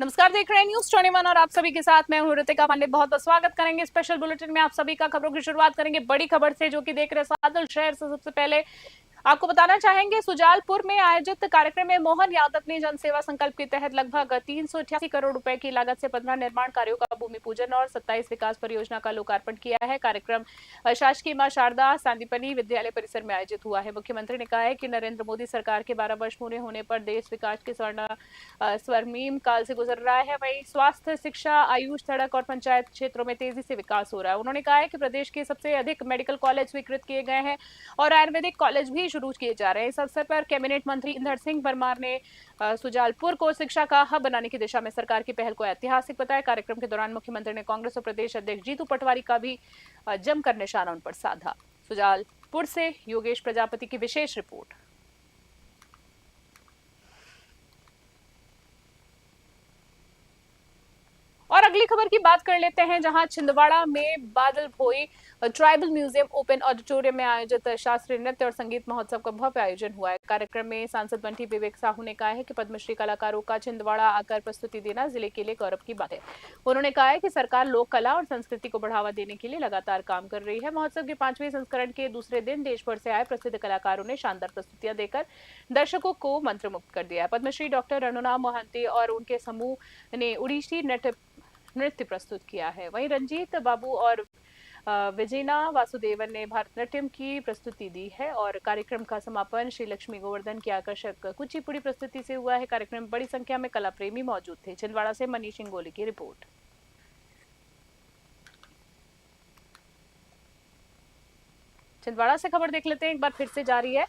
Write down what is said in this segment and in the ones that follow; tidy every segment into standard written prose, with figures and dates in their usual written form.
नमस्कार, देख रहे हैं न्यूज 21 और आप सभी के साथ मैं हूं ऋतिका पांडे। बहुत बहुत स्वागत करेंगे स्पेशल बुलेटिन में। आप सभी का खबरों की शुरुआत करेंगे बड़ी खबर से, जो कि देख रहे सादल शहर से। सबसे पहले आपको बताना चाहेंगे, सुजालपुर में आयोजित कार्यक्रम में मोहन यादव ने जनसेवा संकल्प के तहत लगभग 388 करोड़ रुपए की लागत से 15 निर्माण कार्यों का भूमि पूजन और 27 विकास परियोजना का लोकार्पण किया है। कार्यक्रम शासकीय मां शारदा सांदीपनि विद्यालय परिसर में आयोजित हुआ है। मुख्यमंत्री ने कहा है कि नरेंद्र मोदी सरकार के 12 वर्ष पूरे होने पर देश विकास के स्वर्णिम काल से गुजर रहा है। वहीं स्वास्थ्य, शिक्षा, आयुष, सड़क और पंचायत क्षेत्रों में तेजी से विकास हो रहा है। उन्होंने कहा है कि प्रदेश के सबसे अधिक मेडिकल कॉलेज स्वीकृत किए गए हैं और आयुर्वेदिक कॉलेज भी शुरू किए जा रहे हैं। इस अवसर पर कैबिनेट मंत्री इंदर सिंह परमार ने सुजालपुर को शिक्षा का हब बनाने की दिशा में सरकार की पहल को ऐतिहासिक बताया। कार्यक्रम के दौरान मुख्यमंत्री ने कांग्रेस और प्रदेश अध्यक्ष जीतू पटवारी का भी जमकर निशाना उन पर साधा। सुजालपुर से योगेश प्रजापति की विशेष रिपोर्ट। और अगली खबर की बात कर लेते हैं, जहां छिंदवाड़ा में बादल भोई ट्राइबल म्यूजियम ओपन ऑडिटोरियम में आयोजित शास्त्रीय नृत्य और संगीत महोत्सव का भव्य आयोजन हुआ है। कार्यक्रम में सांसद बंटी विवेक साहू ने कहा है कि पद्मश्री कलाकारों का छिंदवाड़ा आकर प्रस्तुति देना जिले के लिए गौरव की बात है। उन्होंने कहा है कि सरकार लोक कला और संस्कृति को बढ़ावा देने के लिए लगातार काम कर रही है। महोत्सव के 5वें संस्करण के दूसरे दिन देश भर से आए प्रसिद्ध कलाकारों ने शानदार प्रस्तुतियां देकर दर्शकों को मंत्रमुग्ध कर दिया है। पद्मश्री डॉक्टर अनुना मोहंती और उनके समूह ने उड़ीसी नृत्य प्रस्तुत किया है। वहीं रंजीत बाबू और विजेना वासुदेवन ने भारतनाट्यम की प्रस्तुति दी है और कार्यक्रम का समापन श्री लक्ष्मी गोवर्धन की आकर्षक कुचिपुड़ी प्रस्तुति से हुआ है। कार्यक्रम में बड़ी संख्या में कला प्रेमी मौजूद थे। छिंदवाड़ा से मनीष इंगोली की रिपोर्ट। छिंदवाड़ा से खबर देख लेते हैं, एक बार फिर से जारी है।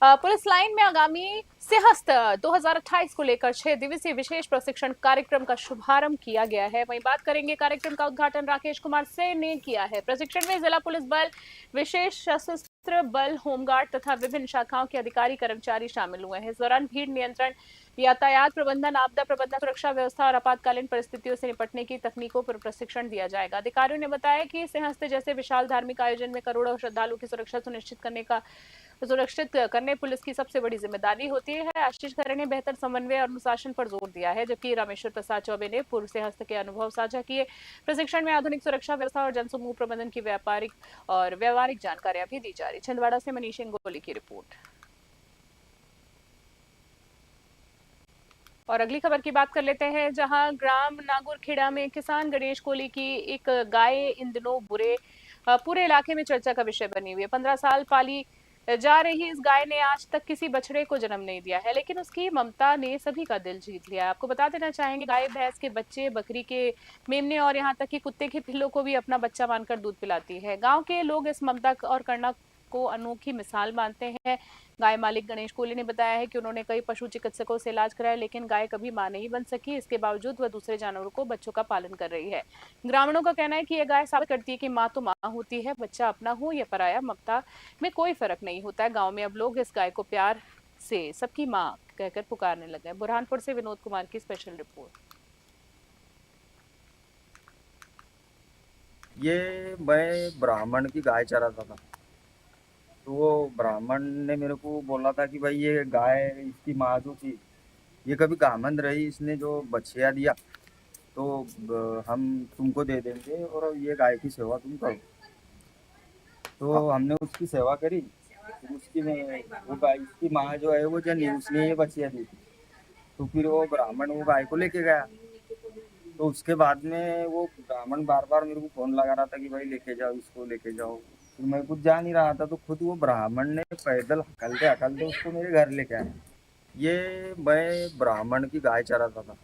पुलिस लाइन में आगामी सिंहस्थ 2028 को लेकर 6 दिवसीय विशेष प्रशिक्षण कार्यक्रम का शुभारंभ किया गया है। वहीं बात करेंगे, कार्यक्रम का उद्घाटन राकेश कुमार सेन ने किया है। प्रशिक्षण में जिला पुलिस बल, विशेष सशस्त्र बल, होमगार्ड तथा विभिन्न शाखाओं के अधिकारी कर्मचारी शामिल हुए हैं। इस दौरान भीड़ नियंत्रण, यातायात प्रबंधन, आपदा प्रबंधन, सुरक्षा व्यवस्था और आपातकालीन परिस्थितियों से निपटने की तकनीकों पर प्रशिक्षण दिया जाएगा। अधिकारियों ने बताया कि सिंहस्थ जैसे विशाल धार्मिक आयोजन में करोड़ों श्रद्धालुओं की सुरक्षा सुनिश्चित करने पुलिस की सबसे बड़ी जिम्मेदारी होती है। आशीष खरे ने बेहतर समन्वय और अनुशासन पर जोर दिया है, जबकि रामेश्वर प्रसाद चौबे ने पूर्व सिंहस्थ के अनुभव साझा किए। प्रशिक्षण में आधुनिक सुरक्षा व्यवस्था और जनसमूह प्रबंधन की व्यापारिक और व्यवहारिक जानकारियां भी दी जा रही। छिंदवाड़ा से मनीष इंगोली की रिपोर्ट। और अगली खबर की बात कर लेते हैं, जहां ग्राम नागुरखेड़ा में किसान गणेश कोली की एक गाय इन दिनों पूरे इलाके में चर्चा का विषय बनी हुई है। 15 साल पाली जा रही इस गाय ने आज तक किसी बछड़े को जन्म नहीं दिया है, लेकिन उसकी ममता ने सभी का दिल जीत लिया है। आपको बता देना चाहेंगे, गाय, भैंस के बच्चे, बकरी के मेमने और यहाँ तक कि कुत्ते के पिल्लों को भी अपना बच्चा मानकर दूध पिलाती है। गांव के लोग इस ममता और करुणा को अनोखी मिसाल मानते हैं। गाय मालिक गणेश कोहली ने बताया है कि उन्होंने कई पशु चिकित्सकों से इलाज कराया, लेकिन गाय कभी मां नहीं बन सकी। इसके बावजूद वह दूसरे जानवरों को बच्चों का पालन कर रही है। ग्रामीणों का कहना है कि यह गाय साबित करती है कि माँ तो माँ होती है, बच्चा अपना हो या पराया, ममता में कोई फर्क नहीं होता है। गाँव में अब लोग इस गाय को प्यार से सबकी माँ कहकर पुकारने लगे। बुरहानपुर से विनोद कुमार की स्पेशल रिपोर्ट। ये मैं ब्राह्मण की गाय चराता था, तो वो ब्राह्मण ने मेरे को बोला था कि भाई ये गाय, इसकी माँ जो थी, ये कभी गामंद रही, इसने जो बछिया दिया तो हम तुमको दे देंगे और ये गाय की सेवा तुम करो। तो हमने उसकी सेवा करी। फिर वो गाय, उसकी माँ जो है वो जनी, उसने ये बछिया दी थी। तो फिर वो ब्राह्मण वो गाय को लेके गया। तो उसके बाद में वो ब्राह्मण बार बार मेरे को फोन लगा रहा था कि भाई लेके जाओ, इसको लेके जाओ। फिर मैं कुछ जा नहीं रहा था, तो खुद वो ब्राह्मण ने पैदल हकलते हकलते उसको मेरे घर लेके आया। ये मैं ब्राह्मण की गाय चराता था,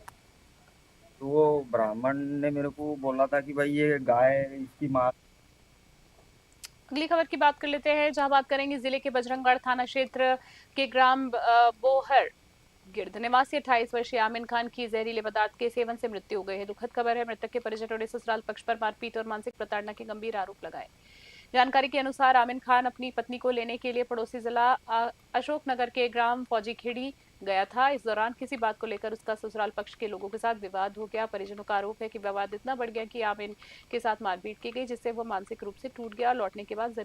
तो वो ब्राह्मण ने मेरे को बोला था कि भाई ये गाय, इसकी माँ। अगली खबर की बात कर लेते हैं, जहां बात करेंगे जिले के बजरंगगढ़ थाना क्षेत्र के ग्राम बोहर गिरध निवासी 28 वर्षीय आमिन खान की जहरीले पदार्थ के सेवन से मृत्यु हो गई है। दुखद खबर है। मृतक के परिजनों ने ससुराल पक्ष पर मारपीट और मानसिक प्रताड़ना के गंभीर आरोप लगाए। जानकारी के अनुसार आमिन खान अपनी पत्नी को लेने के लिए पड़ोसी जिला अशोकनगर के ग्राम फौजी खेड़ी गया था। इस दौरान किसी बात को लेकर उसका ससुराल पक्ष के लोगों के साथ विवाद हो गया। परिजनों का आरोप है कि विवाद इतना बढ़ गया कि आमीन के साथ मारपीट की गई, जिससे वो मानसिक रूप से टूट गया। लौटने के बाद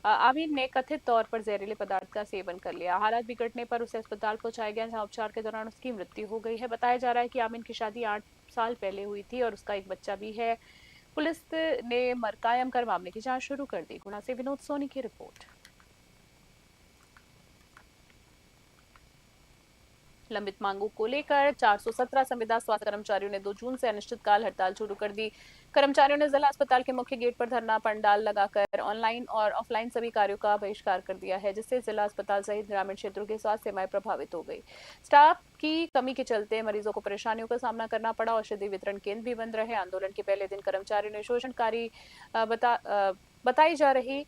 आमीन ने कथित तौर पर जहरीले पदार्थ का सेवन कर लिया। हालात बिगड़ने पर उसे अस्पताल पहुंचाया गया, जहां उपचार के दौरान उसकी मृत्यु हो गई है। बताया जा रहा है कि आमीन की शादी 8 साल पहले हुई थी और उसका एक बच्चा भी है। पुलिस ने कायम कर मामले की जांच शुरू कर दी। गुना से विनोद सोनी की रिपोर्ट। लंबित मांगों को लेकर 417 संविदा स्वास्थ्य कर्मचारियों ने 2 जून से अनिश्चितकाल हड़ताल शुरू कर दी। कर्मचारियों ने जिला अस्पताल के मुख्य गेट पर धरना पंडाल लगाकर ऑनलाइन और ऑफलाइन सभी कार्यों का बहिष्कार कर दिया है, जिससे जिला अस्पताल सहित ग्रामीण क्षेत्रों की स्वास्थ्य सेवाएं प्रभावित हो गई। स्टाफ की कमी के चलते मरीजों को परेशानियों का सामना करना पड़ा। औषधि वितरण केंद्र भी बंद रहे। आंदोलन के पहले दिन कर्मचारियों ने शोषणकारी बताई जा रही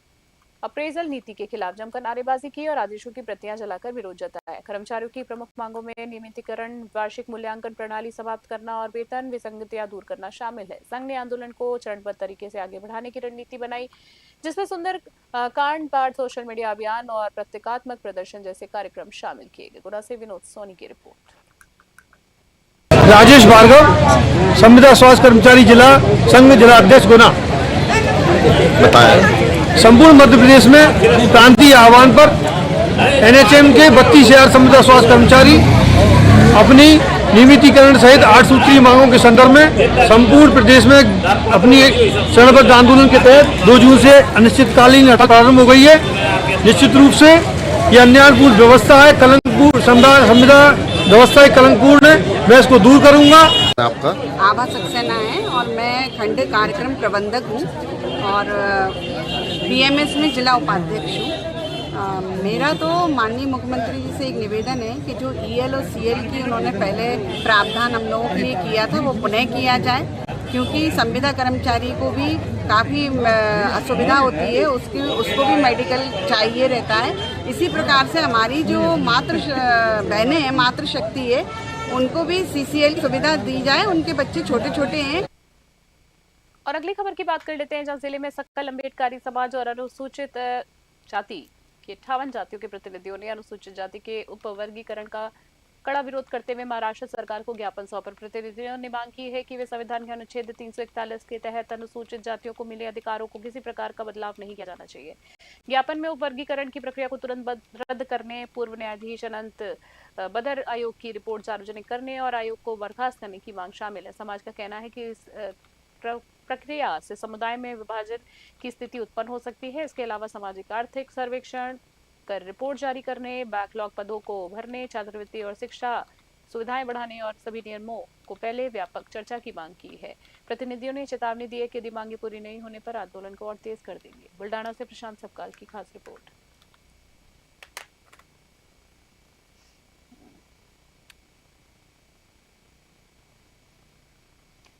अप्रेजल नीति के खिलाफ जमकर नारेबाजी की और आदेशों की प्रतियां जलाकर विरोध जताया। कर्मचारियों की प्रमुख मांगों में नियमितीकरण, वार्षिक मूल्यांकन प्रणाली समाप्त करना और वेतन विसंगतियां दूर करना शामिल है। संघ ने आंदोलन को चरणबद्ध तरीके से आगे बढ़ाने की रणनीति बनाई, जिसमें सुंदर कांड पाठ, सोशल मीडिया अभियान और प्रतीकात्मक प्रदर्शन जैसे कार्यक्रम शामिल किए गए। गुना से विनोद सोनी की रिपोर्ट। राजेश भार्गव, संविदा स्वास्थ्य कर्मचारी जिला संघ जिला अध्यक्ष गुना। बताया संपूर्ण मध्य प्रदेश में क्रांति आह्वान पर एनएचएम के 32,000 संविदा स्वास्थ्य कर्मचारी अपनी नियमितीकरण सहित 8 सूत्रीय मांगों के संदर्भ में संपूर्ण प्रदेश में अपनी एक चरणबद्ध आंदोलन के तहत 2 जून से अनिश्चितकालीन हड़ताल प्रारंभ हो गई है। निश्चित रूप से यह अन्यायपूर्ण व्यवस्था है, कलंकपूर्ण संविदा व्यवस्था है, कलंकपूर्ण है। मैं इसको दूर करूंगा। आपका आभा सक्सेना है और मैं खंड कार्यक्रम प्रबंधक हूँ और बीएमएस में जिला उपाध्यक्ष हूँ। मेरा तो माननीय मुख्यमंत्री जी से एक निवेदन है कि जो ईएल और सीएल की उन्होंने पहले प्रावधान हम लोगों के लिए किया था वो पुनः किया जाए, क्योंकि संविदा कर्मचारी को भी काफ़ी असुविधा होती है, उसको भी मेडिकल चाहिए रहता है। इसी प्रकार से हमारी जो मातृ बहनें हैं, मातृशक्ति है, उनको भी सीसीएल सुविधा दी जाए। उनके बच्चे छोटे छोटे हैं। और अगली खबर की बात कर लेते हैं, जहां जिले में सक्कल अम्बेडकरी समाज और अनुसूचित जाति के 58 जातियों के प्रतिनिधियों ने अनुसूचित जाति के उपवर्गीकरण का कड़ा विरोध करते हुए महाराष्ट्र सरकार को ज्ञापन सौंपा। प्रतिनिधियों ने मांग की है कि वे संविधान के अनुच्छेद 341 के तहत अनुसूचित जातियों को मिले अधिकारों को किसी प्रकार का बदलाव नहीं किया जाना चाहिए। ज्ञापन में उपवर्गीकरण की प्रक्रिया को तुरंत रद्द करने, पूर्व न्यायाधीश अनंत बदर आयोग की रिपोर्ट सार्वजनिक करने और आयोग को बर्खास्त करने की मांग शामिल है। समाज का कहना है कि इस प्रक्रिया से समुदाय में विभाजन की स्थिति उत्पन्न हो सकती है। इसके अलावा सामाजिक आर्थिक सर्वेक्षण कर रिपोर्ट जारी करने, बैकलॉग पदों को भरने, छात्रवृत्ति और शिक्षा सुविधाएं बढ़ाने और सभी नियमों को पहले व्यापक चर्चा की मांग की है। प्रतिनिधियों ने चेतावनी दी है कि यदि मांगे पूरी नहीं होने पर आंदोलन को और तेज कर देंगे। बुल्डाना से प्रशांत सबकाल की खास रिपोर्ट।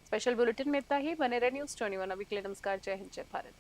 स्पेशल बुलेटिन में इतना ही। बने रहे न्यूज़ 21। अभी के लिए नमस्कार, जय हिंद, जय भारत।